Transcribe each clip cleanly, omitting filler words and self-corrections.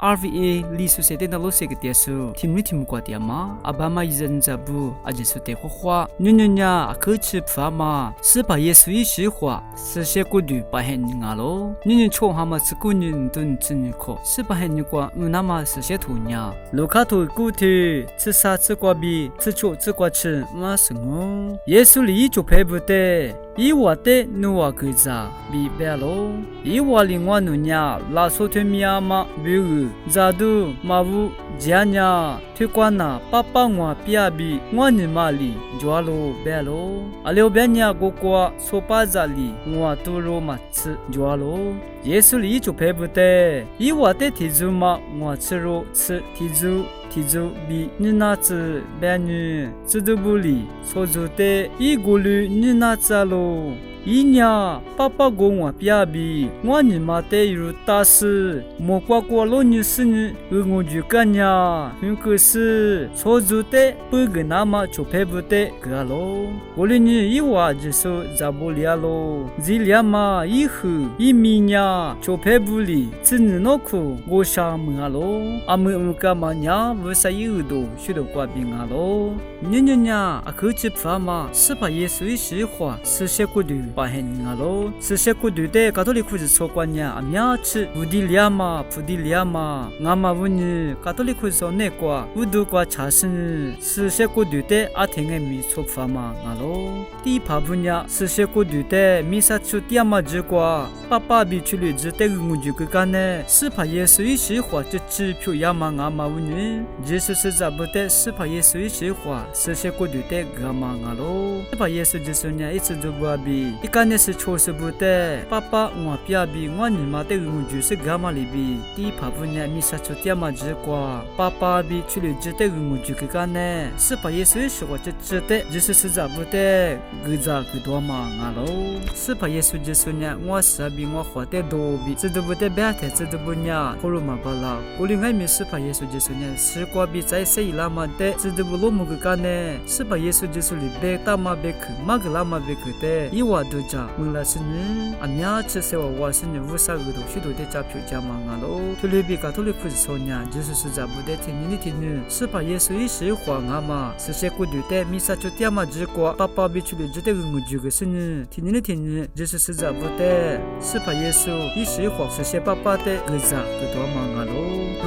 RVA 里苏塞的那罗塞个点数，听没听过点吗？阿爸妈一人在不，阿就是得花花，女呀，可吃饭嘛，是把耶稣一句话，是些古语把很人啊咯，女穷哈嘛是古人顿真可，是把很人过，那么是些土呀，卢卡图古体，吃啥吃瓜比，吃酒吃瓜吃，嘛是我，耶稣里就配不得。伊话的努话佢咋比白咯？伊话另外努呀，拉索推米亚嘛，比如咋都马乌家呀，推关呐，爸爸我比亚比我你妈里抓咯白咯，阿廖白呀哥哥说巴扎里我都罗嘛吃抓咯。耶稣里就配不得，伊话的提住嘛，我吃肉吃提住。提出比你那子白女知道不哩？说出的一个女你那子喽。一年爸爸跟我比，我你妈的有大事，莫挂过老女是你，我就干呀，很可是说出的不跟那么就配不得个喽。我的女一话就说咋不了喽？这俩嘛以后一米呀就配不哩，只能那苦我想么喽？阿么干嘛呀？为啥有多许多挂病啊喽？你呀，阿口吃饭嘛，是把耶稣一句话是些过的。把很啊咯，是些古代的卡托利库是说关呀，阿苗吃布迪利亚嘛，俺嘛问你卡托利库说那个，乌都瓜查是是些古代的阿听个米说法嘛，啊咯，第一趴分呀，是些古代的米萨出第二嘛只瓜，爸爸比出来只得我就个干呢，是怕耶稣一句话就支票呀嘛，俺嘛问你，就是咋不得，是怕耶稣一句话，是些古代的个嘛啊咯，是怕耶稣就是呢一直就不比。一干呢是错是不得，爸爸我比我你妈的我就是干嘛里比，第一趴分呢米萨出点嘛只瓜，爸爸比出来只得我就个干呢，是把耶稣说就只得就是咋不得，个咋个多嘛啊喽，是把耶稣就是呢我是比我活得多比，这都不得白天这都不呢，可罗嘛巴拉，我另外面是把耶稣就是呢是瓜比在谁拉嘛的，这都不罗么个干呢，是把耶稣就是里白大嘛白去，嘛个拉嘛白去的，一话。都讲，问了是你，阿娘吃些我是你无啥个东西都得加票加嘛啊喽。图里比卡图里库是说呢，就是咋不得听你听你，是把耶稣一句话啊嘛，是些古代的米萨就点嘛只过，爸爸比出来只得我就个是你，听你，就是咋不得，是把耶稣一句话，是些爸爸的个咋个多嘛啊喽。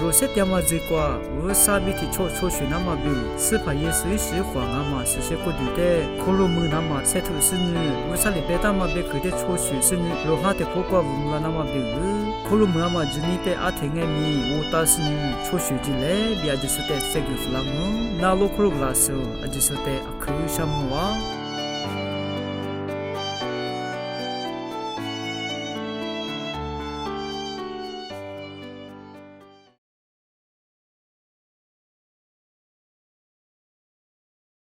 罗些点嘛只过，无啥比提错学那么比，是把耶稣一句话啊嘛，是些古代的，可罗木那么塞图是你，无啥里边。但嘛别个的错学是你，罗哈的苦瓜无啦那么别个，可能么嘛今天的阿听个米，我但是你错学之类，别就是的这个弗朗哦，那罗可罗拉手，阿就是的阿克什么哇。